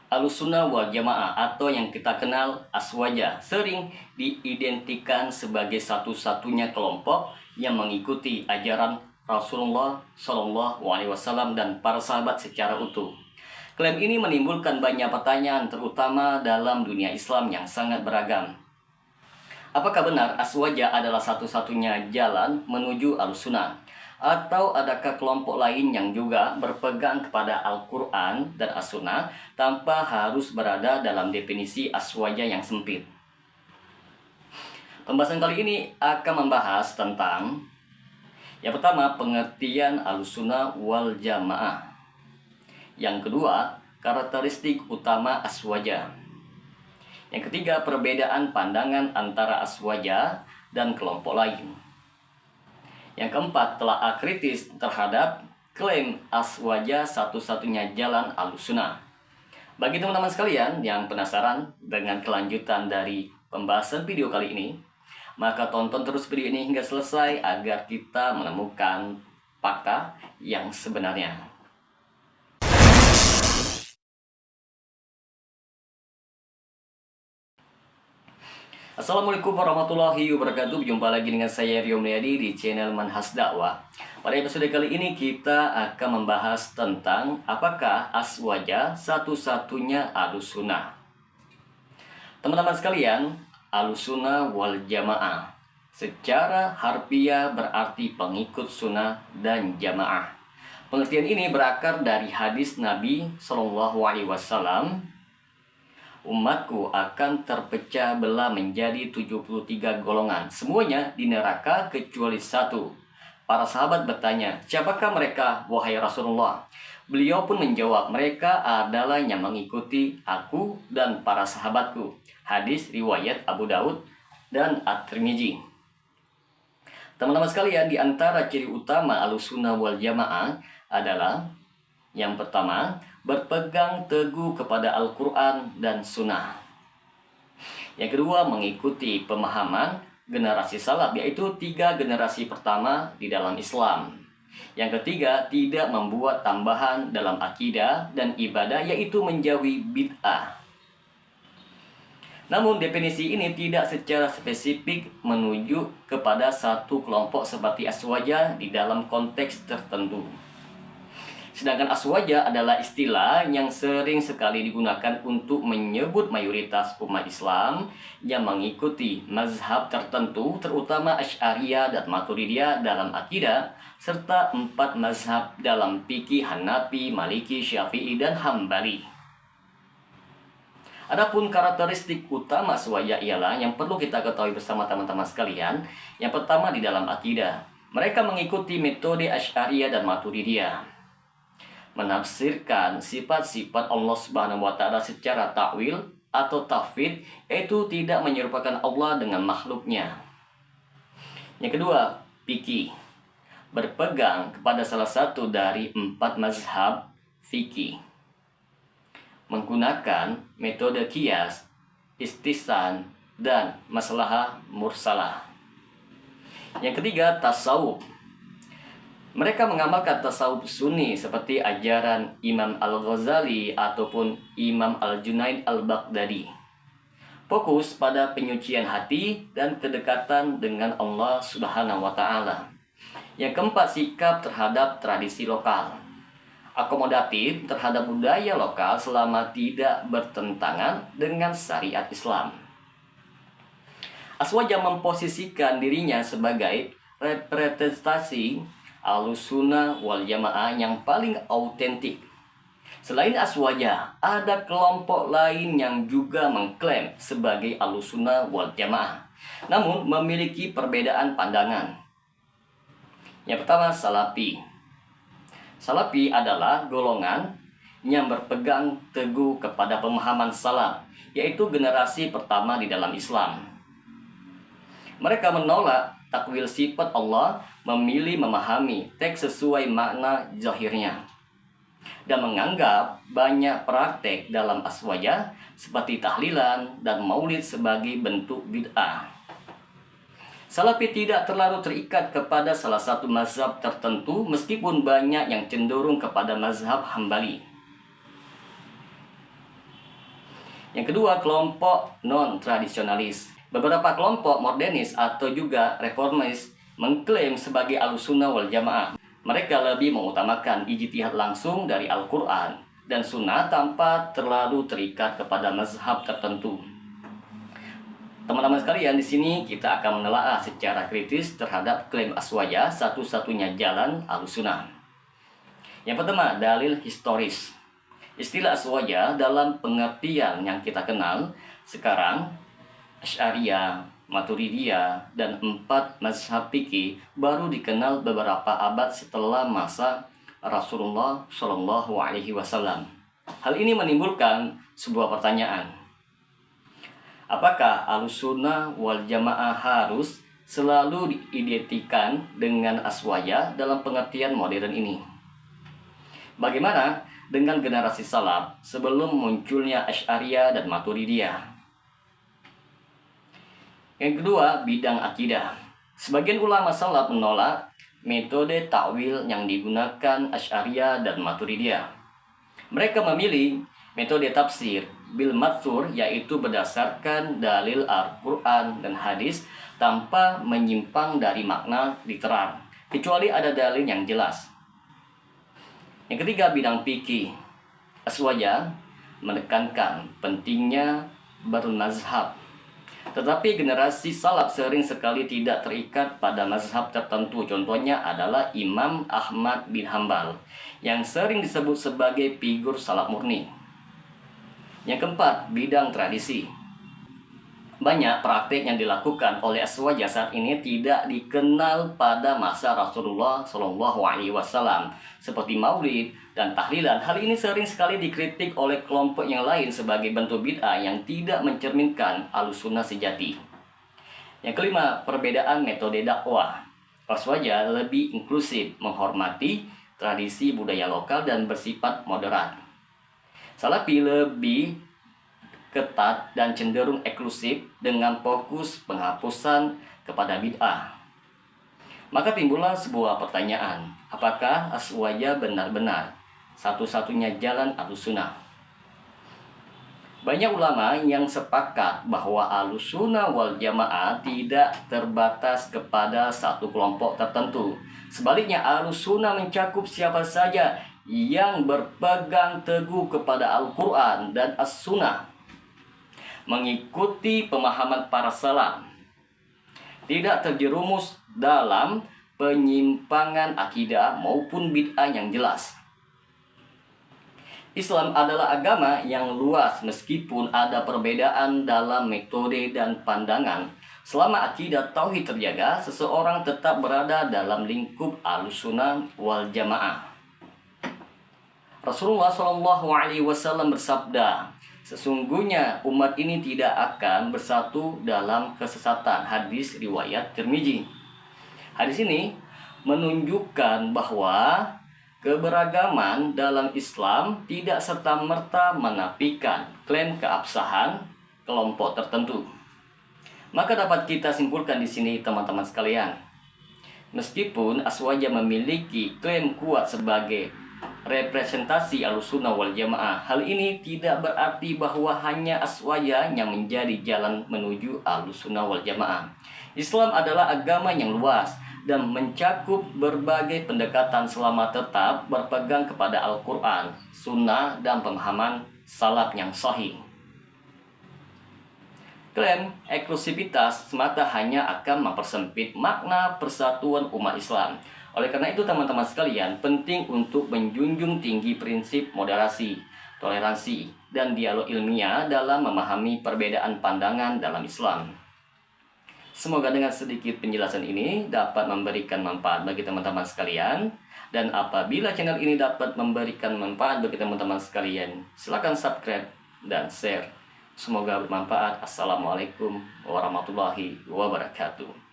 Ahlussunnah wal Jamaah atau yang kita kenal Aswaja sering diidentikan sebagai satu-satunya kelompok yang mengikuti ajaran Rasulullah Shallallahu Alaihi Wasallam dan para sahabat secara utuh. Klaim ini menimbulkan banyak pertanyaan terutama dalam dunia Islam yang sangat beragam. Apakah benar Aswaja adalah satu-satunya jalan menuju Ahlussunnah? Atau adakah kelompok lain yang juga berpegang kepada Al-Quran dan As-Sunnah tanpa harus berada dalam definisi Aswaja yang sempit? Pembahasan kali ini akan membahas tentang yang pertama, pengertian Ahlussunnah wal Jamaah. Yang kedua, karakteristik utama Aswaja. Yang ketiga, perbedaan pandangan antara Aswaja dan kelompok lain. Yang keempat, telaah kritis terhadap klaim Aswaja satu-satunya jalan Ahlussunnah. Bagi teman-teman sekalian yang penasaran dengan kelanjutan dari pembahasan video kali ini, maka tonton terus video ini hingga selesai agar kita menemukan fakta yang sebenarnya. Assalamualaikum warahmatullahi wabarakatuh. Jumpa lagi dengan saya Rio Mulyadi di channel Manhaj Dakwah. Pada episode kali ini kita akan membahas tentang apakah Aswaja satu-satunya Ahlussunnah. Teman-teman sekalian, Ahlussunnah wal Jamaah secara harfiah berarti pengikut sunnah dan jamaah. Pengertian ini berakar dari hadis Nabi Shallallahu Alaihi Wasallam, umatku akan terpecah belah menjadi 73 golongan, semuanya di neraka kecuali satu. Para sahabat bertanya, siapakah mereka, wahai Rasulullah? Beliau pun menjawab, mereka adalah yang mengikuti aku dan para sahabatku. Hadis riwayat Abu Daud dan At-Tirmidzi. Teman-teman sekalian, di antara ciri utama Ahlussunnah wal Jamaah adalah yang pertama, berpegang teguh kepada Al-Quran dan Sunnah. Yang kedua, mengikuti pemahaman generasi salaf, yaitu 3 generasi pertama di dalam Islam. Yang ketiga, tidak membuat tambahan dalam akidah dan ibadah, yaitu menjauhi bid'ah. Namun definisi ini tidak secara spesifik menuju kepada satu kelompok seperti Aswaja di dalam konteks tertentu. Sedangkan Aswaja adalah istilah yang sering sekali digunakan untuk menyebut mayoritas umat Islam yang mengikuti mazhab tertentu, terutama Asy'ariyah dan Maturidiyah dalam akidah, serta 4 mazhab dalam fikih Hanafi, Maliki, Syafi'i, dan Hambali. Adapun karakteristik utama Aswaja ialah yang perlu kita ketahui bersama teman-teman sekalian. Yang pertama, di dalam akidah, mereka mengikuti metode Asy'ariyah dan Maturidiyah, menafsirkan sifat-sifat Allah Subhanahu wa Ta'ala secara takwil atau tafwid, yaitu tidak menyerupakan Allah dengan makhluknya. Yang kedua, fikih, berpegang kepada salah satu dari 4 mazhab fikih, menggunakan metode qiyas, istihsan, dan maslahah mursalah. Yang ketiga, tasawuf. Mereka mengamalkan tasawuf sunni seperti ajaran Imam Al-Ghazali ataupun Imam Al-Junaid Al-Baghdadi. Fokus pada penyucian hati dan kedekatan dengan Allah Subhanahu wa Ta'ala. Yang keempat, sikap terhadap tradisi lokal, akomodatif terhadap budaya lokal selama tidak bertentangan dengan syariat Islam. Aswaja memposisikan dirinya sebagai representasi Ahlussunnah wal Jamaah yang paling autentik. Selain Aswaja, ada kelompok lain yang juga mengklaim sebagai Ahlussunnah wal Jamaah, namun memiliki perbedaan pandangan. Yang pertama, Salafi. Salafi adalah golongan yang berpegang teguh kepada pemahaman salaf, yaitu generasi pertama di dalam Islam. Mereka menolak takwil sifat Allah, memilih memahami teks sesuai makna zahirnya, dan menganggap banyak praktek dalam Aswaja seperti tahlilan dan maulid sebagai bentuk bid'ah. Salafi tidak terlalu terikat kepada salah satu mazhab tertentu, meskipun banyak yang cenderung kepada mazhab Hambali. Yang kedua, kelompok non-tradisionalis. Beberapa kelompok modernis atau juga reformis mengklaim sebagai Ahlussunnah wal Jamaah. Mereka lebih mengutamakan ijtihad langsung dari Al-Quran dan Sunnah tanpa terlalu terikat kepada mazhab tertentu. Teman-teman sekalian, di sini kita akan menelaah secara kritis terhadap klaim Aswaja satu-satunya jalan Ahlussunnah. Yang pertama, dalil historis. Istilah Aswaja dalam pengertian yang kita kenal sekarang, Asy'ariyah, Maturidiyah, dan 4 mazhab fikih baru dikenal beberapa abad setelah masa Rasulullah Shallallahu Alaihi Wasallam. Hal ini menimbulkan sebuah pertanyaan. Apakah Ahlussunnah wal Jamaah harus selalu diidentikan dengan Aswaja dalam pengertian modern ini? Bagaimana dengan generasi salaf sebelum munculnya Asy'ariyah dan Maturidiyah? Yang kedua, bidang akidah. Sebagian ulama salaf menolak metode takwil yang digunakan Asy'ariyah dan Maturidiyah. Mereka memilih metode tafsir bil matsur, yaitu berdasarkan dalil Al-Quran dan hadis tanpa menyimpang dari makna literal, kecuali ada dalil yang jelas. Yang ketiga, bidang fikih. Aswaja menekankan pentingnya bermazhab. Tetapi generasi salaf sering sekali tidak terikat pada mazhab tertentu. Contohnya adalah Imam Ahmad bin Hambal, yang sering disebut sebagai figur salaf murni. Yang keempat, bidang tradisi. Banyak praktik yang dilakukan oleh Aswaja saat ini tidak dikenal pada masa Rasulullah Shallallahu Alaihi Wasallam, seperti maulid dan tahlilan. Hal ini sering sekali dikritik oleh kelompok yang lain sebagai bentuk bid'ah yang tidak mencerminkan Ahlussunnah sejati. Yang kelima, perbedaan metode dakwah. Aswaja lebih inklusif, menghormati tradisi budaya lokal dan bersifat moderat. Salafi lebih ketat dan cenderung eksklusif dengan fokus penghapusan kepada bid'ah. Maka timbullah sebuah pertanyaan, apakah Aswaja benar-benar satu-satunya jalan Ahlussunnah? Banyak ulama yang sepakat bahwa Ahlussunnah wal Jamaah tidak terbatas kepada satu kelompok tertentu. Sebaliknya, Ahlussunnah mencakup siapa saja yang berpegang teguh kepada Al-Quran dan As-Sunnah, mengikuti pemahaman para salaf, tidak terjerumus dalam penyimpangan akidah maupun bid'ah yang jelas. Islam adalah agama yang luas meskipun ada perbedaan dalam metode dan pandangan. Selama akidah tauhid terjaga, seseorang tetap berada dalam lingkup Ahlussunnah wal Jamaah. Rasulullah Shallallahu Alaihi Wasallam bersabda, sesungguhnya umat ini tidak akan bersatu dalam kesesatan. Hadis riwayat Tirmizi. Hadis ini menunjukkan bahwa keberagaman dalam Islam tidak serta-merta menafikan klaim keabsahan kelompok tertentu. Maka dapat kita simpulkan di sini, teman-teman sekalian, meskipun Aswaja memiliki klaim kuat sebagai representasi Ahlussunnah wal Jamaah, hal ini tidak berarti bahwa hanya Aswaja yang menjadi jalan menuju Ahlussunnah wal Jamaah. Islam adalah agama yang luas dan mencakup berbagai pendekatan selama tetap berpegang kepada Al-Quran, Sunnah, dan pemahaman salaf yang sahih. Klaim eksklusivitas semata hanya akan mempersempit makna persatuan umat Islam. Oleh karena itu, teman-teman sekalian, penting untuk menjunjung tinggi prinsip moderasi, toleransi, dan dialog ilmiah dalam memahami perbedaan pandangan dalam Islam. Semoga dengan sedikit penjelasan ini dapat memberikan manfaat bagi teman-teman sekalian. Dan apabila channel ini dapat memberikan manfaat bagi teman-teman sekalian, silakan subscribe dan share. Semoga bermanfaat. Assalamualaikum warahmatullahi wabarakatuh.